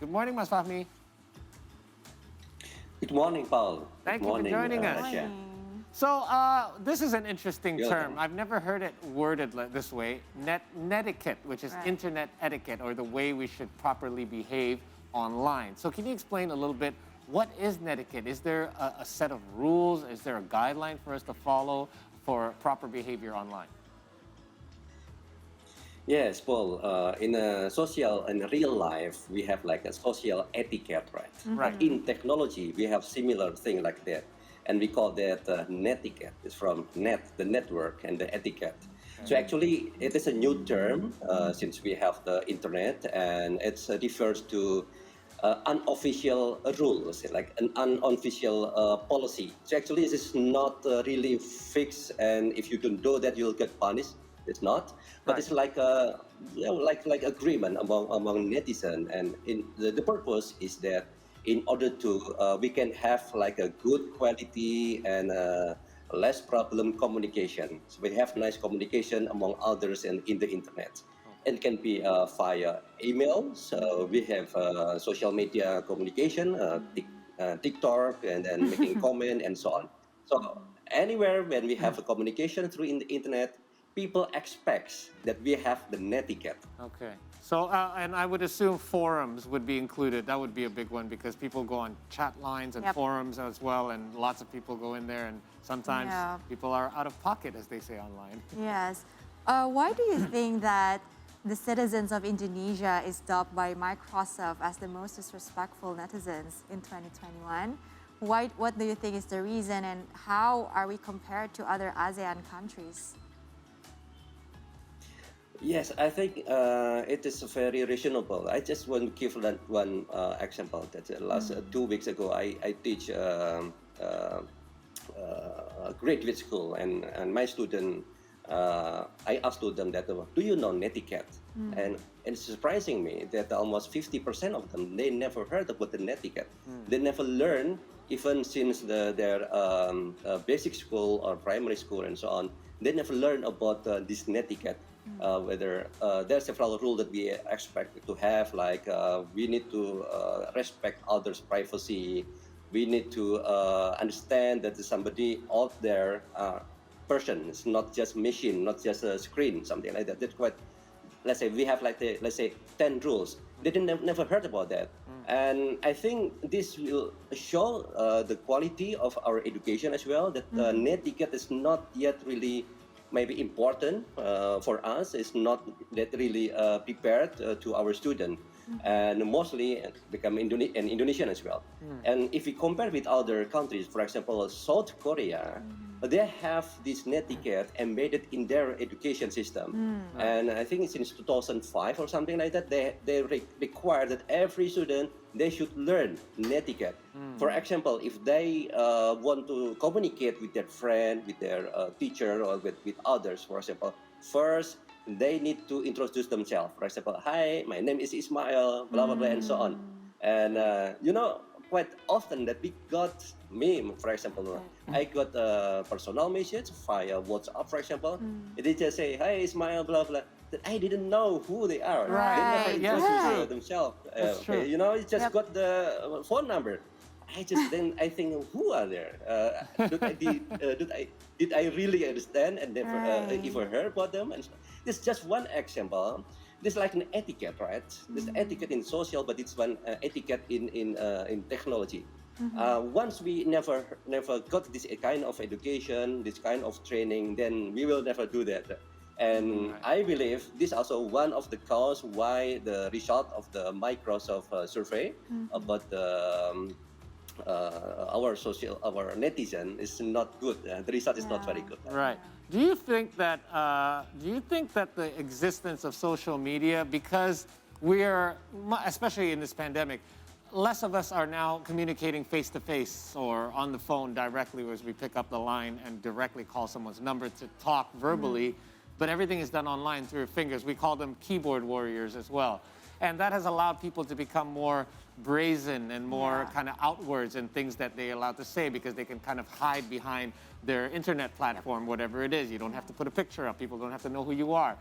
Good morning, Mas Fahmi. Good morning, Paul. Thank Good you for morning, joining us. Cher. So this is an interesting You're term. welcome. I've never heard it worded this way. Netiquette, which is internet etiquette, or the way we should properly behave online. So can you explain a little bit, what is netiquette? Is there a set of rules? Is there a guideline for us to follow for proper behavior online? Yes, Paul. In a social and real life, we have like a social etiquette, right? Right. But in technology, we have similar thing like that, and we call that netiquette. It's from net, the network, and the etiquette. So actually, it is a new term since we have the internet, and it refers to unofficial rules, like an unofficial policy. So actually, this is not really fixed, and if you don't do that, you'll get punished. It's not, but Right. it's like a like agreement among netizen, and the purpose is that in order to we can have like a good quality and less problem communication. So we have nice communication among others and in the internet. It can be via email. So we have social media communication, TikTok, and then making comment and so on. So anywhere when we have a communication through in the internet, people expect that we have the netiquette. Okay. So, and I would assume forums would be included. That would be a big one because people go on chat lines and forums as well, and lots of people go in there, and sometimes people are out of pocket, as they say online. Yes. Why do you think that the citizens of Indonesia is dubbed by Microsoft as the most disrespectful netizens in 2021? What do you think is the reason, and how are we compared to other ASEAN countries? Yes, I think it is very reasonable. I just want to give one example. That last 2 weeks ago, I teach a graduate school, and my student, I asked to them that, do you know netiquette? And it's surprising me that almost 50% of them, they never heard about the netiquette. They never learned, even since their basic school or primary school and so on. They never learned about this netiquette. Whether there are several rules that we expect to have, like we need to respect others' privacy. We need to understand that somebody out there, person. It's not just machine, not just a screen, something like that. That's quite. Let's say we have like let's say 10 rules. They didn't never heard about that, and I think this will show the quality of our education as well. That netiquette is not yet really maybe important for us. It's not that really prepared to our student, and mostly become an Indonesian as well. And if we compare with other countries, for example, South Korea, they have this netiquette embedded in their education system. And I think since 2005 or something like that, they require that every student, they should learn netiquette. For example, if they want to communicate with their friend, with their teacher, or with others, for example, first they need to introduce themselves. For example, hi, my name is Ismail, blah blah blah, and so on. And quite often that we got meme. For example, I got a personal message via WhatsApp, for example. They just say, hi, Ismail, blah blah. That I didn't know who they are. Right. They never introduce themselves. That's true. It just got the phone number. I think, who are there? Did I really understand and never even heard about them? And this is just one example. This is like an etiquette, right? This etiquette in social, but it's one etiquette in technology. Once we never got this kind of education, this kind of training, then we will never do that. And I believe this is also one of the cause why the result of the Microsoft survey about the our netizen is not good. The result is not very good. Right. Do you think that the existence of social media, because we are, especially in this pandemic, less of us are now communicating face to face or on the phone directly, whereas we pick up the line and directly call someone's number to talk verbally, but everything is done online through your fingers. We call them keyboard warriors as well. And that has allowed people to become more brazen and more kind of outwards in things that they're allowed to say, because they can kind of hide behind their internet platform, whatever it is. You don't have to put a picture up. People don't have to know who you are.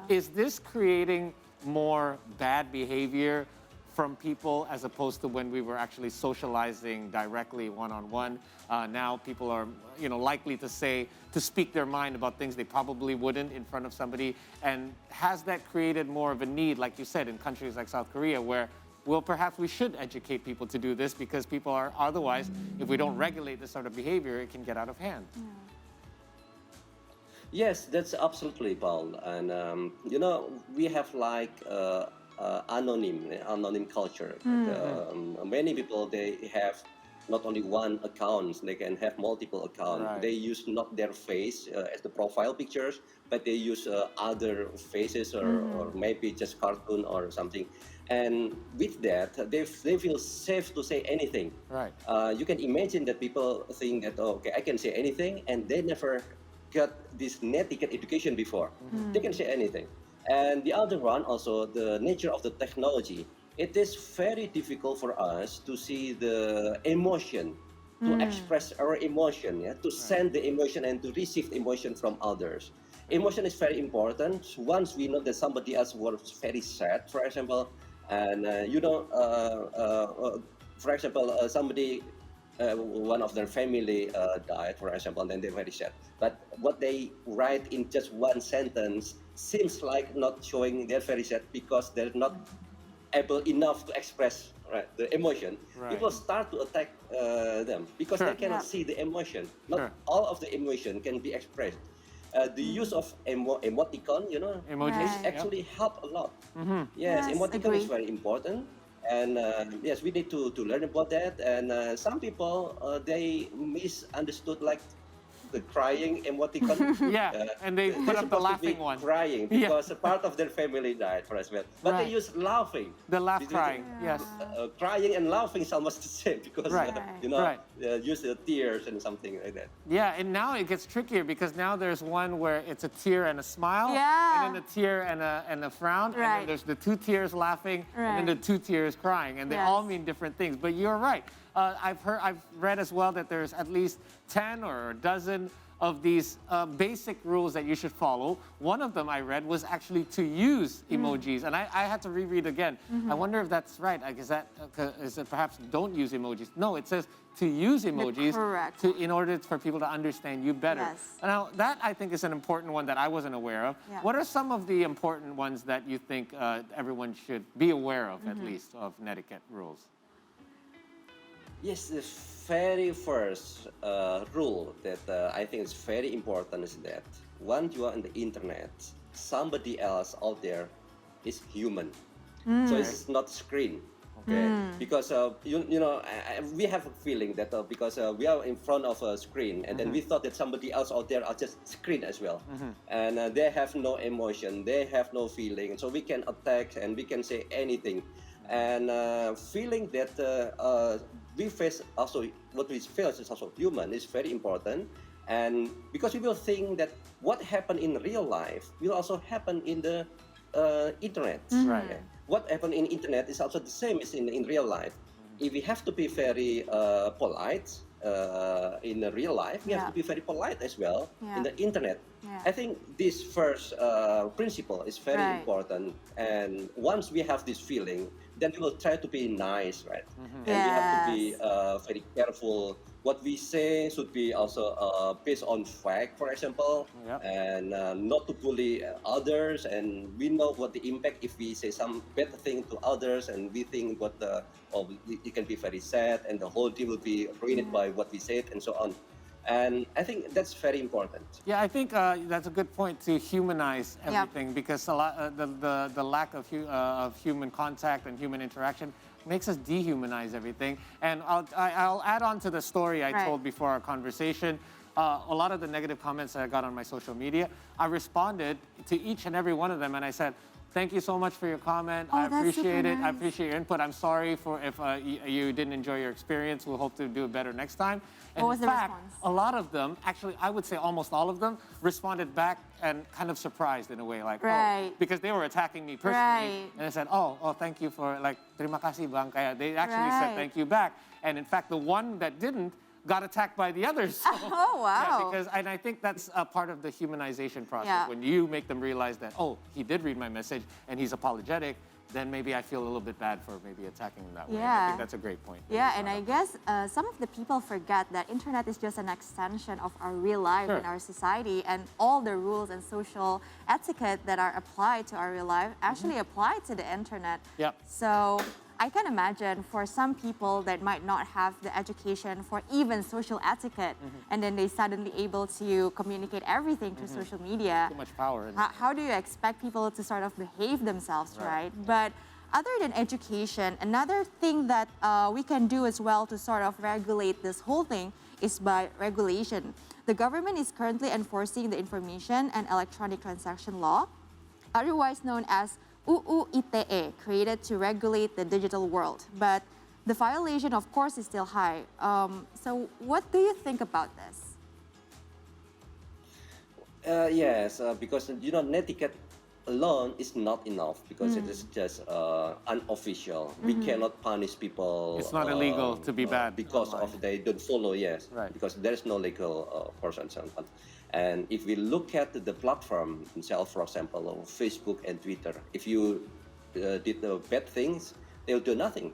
Is this creating more bad behavior from people as opposed to when we were actually socializing directly one-on-one. Now people are, likely to speak their mind about things they probably wouldn't in front of somebody. And has that created more of a need, like you said, in countries like South Korea, where, well, perhaps we should educate people to do this because people are otherwise, if we don't regulate this sort of behavior, it can get out of hand. Yes, that's absolutely, Paul. And we have like anonym culture. Many people, they have not only one account, they can have multiple accounts. Right. They use not their face as the profile pictures, but they use other faces or maybe just cartoon or something. And with that, they feel safe to say anything. Right. You can imagine that people think that, oh, okay, I can say anything, and they never got this netiquette education before. They can say anything. And the other one, also the nature of the technology. It is very difficult for us to see the emotion, to express our emotion, to send the emotion and to receive emotion from others. Emotion is very important. Once we know that somebody else was very sad, for example, and for example, somebody, one of their family died, for example, and then they're very sad. But what they write in just one sentence seems like not showing they're very sad because they're not able enough to express the emotion. Right. People start to attack them because they cannot see the emotion. Not all of the emotion can be expressed. The use of emoticon, Emojis. is actually help a lot. Yes, emoticon is very important. And yes, we need to learn about that. And some people, they misunderstood like the crying emoticon. Yeah, and they put up the laughing one. Crying because a part of their family died, for example. But they use laughing. The laugh crying, yes. Crying and laughing is almost the same because, use the tears and something like that. Yeah, and now it gets trickier because now there's one where it's a tear and a smile, and then a tear and a frown, and then there's the two tears laughing, and then the two tears crying, and they all mean different things. But you're right. I've read as well that there's at least 10 or a dozen of these basic rules that you should follow. One of them I read was actually to use emojis, and I had to reread again. I wonder if that's right. Like, is it perhaps don't use emojis? No, it says to use emojis in order for people to understand you better. Yes. Now, that I think is an important one that I wasn't aware of. What are some of the important ones that you think everyone should be aware of, at least, of netiquette rules? Yes, the very first rule that I think is very important is that once you are on the internet, somebody else out there is human. So it's not screen, okay? Because we have a feeling that because we are in front of a screen, and then we thought that somebody else out there are just screen as well, and they have no emotion, they have no feeling, so we can attack and we can say anything, and feeling that. We face also, what we feel is also human, is very important. And because we will think that what happened in real life will also happen in the internet. Right. What happened in internet is also the same as in real life. If we have to be very polite in real life, we have to be very polite as well in the internet. I think this first principle is very important. And once we have this feeling, then we will try to be nice, right? And we have to be very careful. What we say should be also based on fact, for example, and not to bully others. And we know what the impact if we say some bad thing to others, and we think what it can be very sad, and the whole team will be ruined by what we said, and so on. And I think that's very important. Yeah, I think that's a good point to humanize everything because a lot, the lack of human contact and human interaction makes us dehumanize everything. And I'll add on to the story I told before our conversation. A lot of the negative comments that I got on my social media, I responded to each and every one of them, and I said, thank you so much for your comment. I appreciate it. Nice. I appreciate your input. I'm sorry if you didn't enjoy your experience. We'll hope to do it better next time. And what was in the fact, response? a lot of them, actually, I would say almost all of them, responded back and kind of surprised in a way, like, oh, because they were attacking me personally. And they said, oh, thank you for, like, terima kasih bang. Kaya they actually said thank you back. And in fact, the one that didn't got attacked by the others. So, oh, wow. Yeah, and I think that's a part of the humanization process. When you make them realize that, oh, he did read my message and he's apologetic, then maybe I feel a little bit bad for maybe attacking them that way. I Yeah. think that's a great point. Yeah, and I guess some of the people forget that internet is just an extension of our real life Sure. in our society, and all the rules and social etiquette that are applied to our real life actually apply to the internet. Yep. So I can imagine for some people that might not have the education for even social etiquette, and then they suddenly able to communicate everything through social media. Too much power. In it. How do you expect people to sort of behave themselves, right? But other than education, another thing that we can do as well to sort of regulate this whole thing is by regulation. The government is currently enforcing the Information and Electronic Transaction Law, otherwise known as UU ITE, created to regulate the digital world. But the violation, of course, is still high. So what do you think about this? Yes, because Netiquette alone is not enough because it is just unofficial. We cannot punish people. It's not illegal to be bad because online. of they don't follow. Yes, Right. because there is no legal person. And if we look at the platform itself, for example, Facebook and Twitter, if you did bad things, they'll do nothing.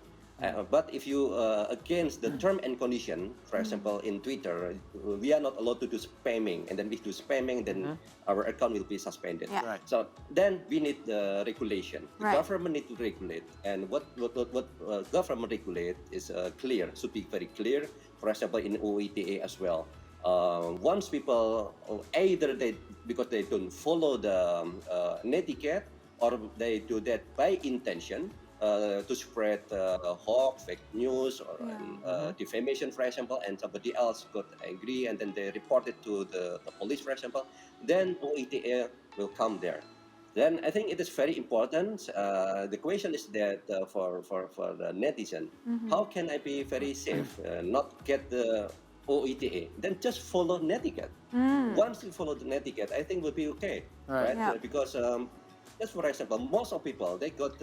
But if you against the term and condition, for example, in Twitter, we are not allowed to do spamming, and then if we do spamming, then our account will be suspended. Yeah. Right. So then we need the regulation. The Right. government need to regulate, and what government regulate is clear. Should be very clear. For example, in OETA as well. Once people either because they don't follow the netiquette, or they do that by intention. To spread hoax, fake news, or defamation, for example, and somebody else got angry and then they report it to the police, for example, then OETA will come there. Then I think it is very important. The question is that for the netizen, how can I be very safe, not get the OETA? Then just follow netiquette. Once you follow the netiquette, I think will be okay, Right. Yeah. Because just for example, most of people they got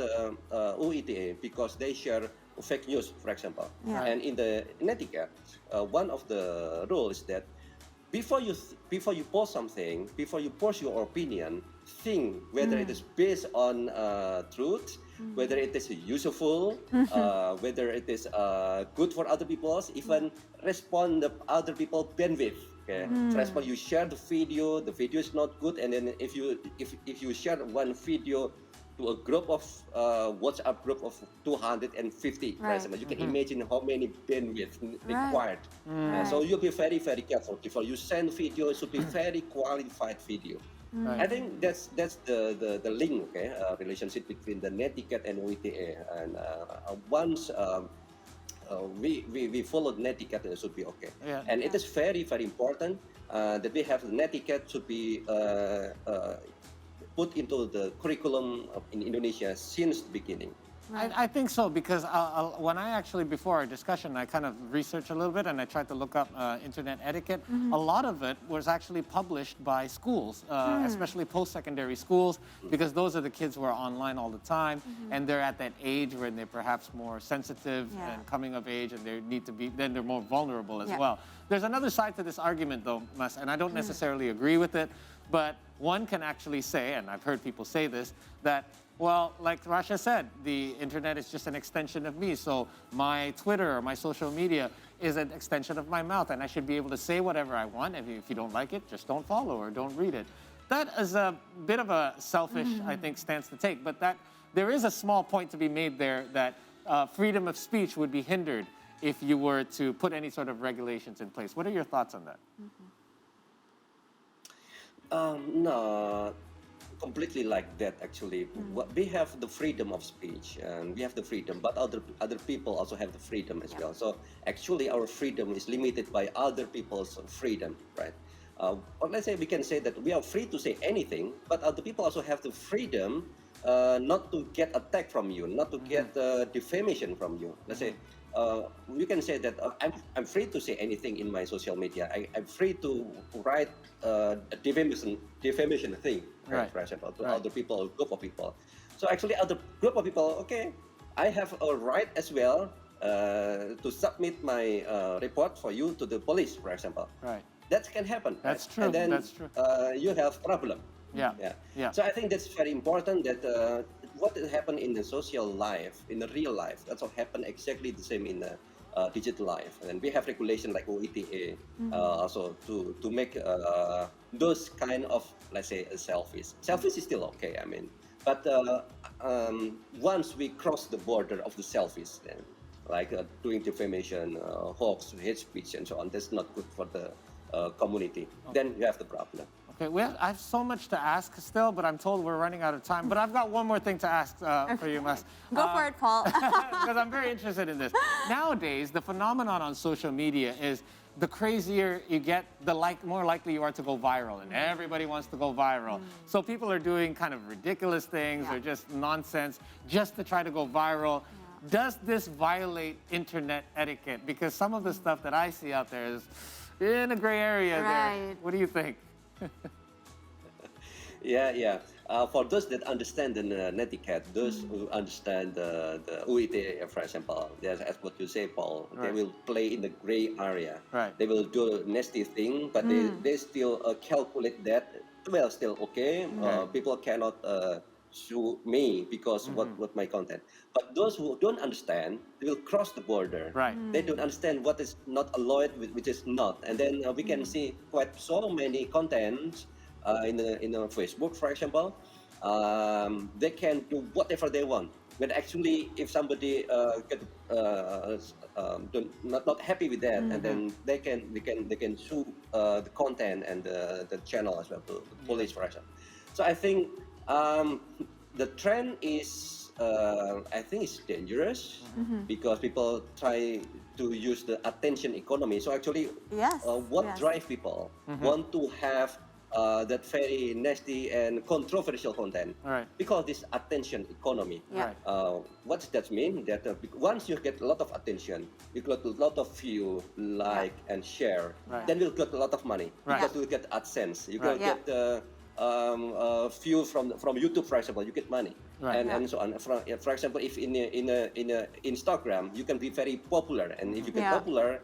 OETA because they share fake news, for example. Yeah. And in the netiquette, one of the rules is that before you post something, before you post your opinion, think whether it is based on truth, whether it is useful, whether it is good for other people, even respond the other people bandwidth. Okay. For example, you share the video is not good, and then if you share one video to a group of WhatsApp group of 250, for Right. example, you can imagine how many bandwidth required. So you'll be very, very careful before you send video. It should be very qualified video. Right. I think that's the link, okay, relationship between the netiquette and OETA. And once we followed netiquette, it should be okay. Yeah. And it is very, very important that we have netiquette should be put into the curriculum in Indonesia since the beginning. I think so, because when I actually, before our discussion, I kind of researched a little bit and I tried to look up internet etiquette. A lot of it was actually published by schools, especially post-secondary schools, because those are the kids who are online all the time, and they're at that age when they're perhaps more sensitive Yeah. and coming of age, and they need to be, then they're more vulnerable as Yeah. well. There's another side to this argument, though, Mas, and I don't necessarily agree with it, but one can actually say, and I've heard people say this, that well, like Rasha said, the internet is just an extension of me. So my Twitter or my social media is an extension of my mouth, and I should be able to say whatever I want. If you don't like it, just don't follow or don't read it. That is a bit of a selfish, I think, stance to take. But that there is a small point to be made there that freedom of speech would be hindered if you were to put any sort of regulations in place. What are your thoughts on that? No, completely like that actually. We have the freedom of speech and we have the freedom, but other people also have the freedom as well. So actually our freedom is limited by other people's freedom, right? Or let's say we can say that we are free to say anything, but other people also have the freedom not to get attacked from you, not to get defamation from you. Let's say we can say that I'm free to say anything in my social media. I'm free to write a defamation thing, Right. for example, to Right. other people, or group of people. So actually, other group of people, okay, I have a right as well to submit my report for you to the police, for example. Right. That can happen. That's right? true, And then that's true. you have problem. Yeah. Yeah. Yeah. So I think that's very important that what happened in the social life, in the real life, that's what happened exactly the same in the digital life. And we have regulation like OETA also to make those kind of, let's say, selfies. Selfies is still okay, I mean, but once we cross the border of the selfies, then, like doing defamation, hoax, hate speech, and so on, that's not good for the community. Then you have the problem. Okay, I have so much to ask still, but I'm told we're running out of time. But I've got one more thing to ask for you, Mas. Go for it, Paul. Because I'm very interested in this. Nowadays, the phenomenon on social media is the crazier you get, the more likely you are to go viral, and everybody wants to go viral. So people are doing kind of ridiculous things or just nonsense just to try to go viral. Does this violate internet etiquette? Because some of the stuff that I see out there is in a gray area there. What do you think? Yeah. For those that understand the netiquette, those who understand the UIT, for example, as what you say, Paul, they will play in the gray area. They will do nasty thing, but they still calculate that, well, still okay. People cannot sue me because what my content. But those who don't understand, they will cross the border. They don't understand what is not allowed, which is not. And then we can see quite so many contents in the Facebook, for example. They can do whatever they want. But actually, if somebody not happy with that, and then they can sue the content and the channel as well to the police, for example. So I think the trend is, I think it's dangerous because people try to use the attention economy. So actually, what drives people want to have that very nasty and controversial content because this attention economy. What does that mean? That once you get a lot of attention, you get a lot of view, like and share, then you'll get a lot of money because you get AdSense. You will get view from YouTube, for example, you get money, and so on. For example, if in Instagram, you can be very popular, and if you get popular,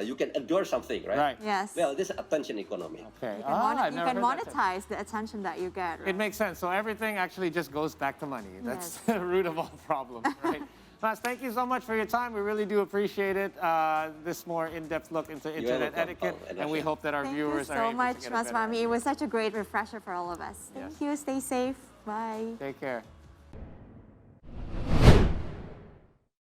you can endorse something, right? Yes. Well, this is attention economy. Okay. You can monetize the attention that you get. It makes sense. So everything actually just goes back to money. That's the root of all problems, right? Mas, thank you so much for your time. We really do appreciate it. This more in-depth look into internet etiquette, and we hope that our viewers are able to get a better Thank you so much, Mas Fahmi. It was such a great refresher for all of us. Thank you. Stay safe. Bye. Take care.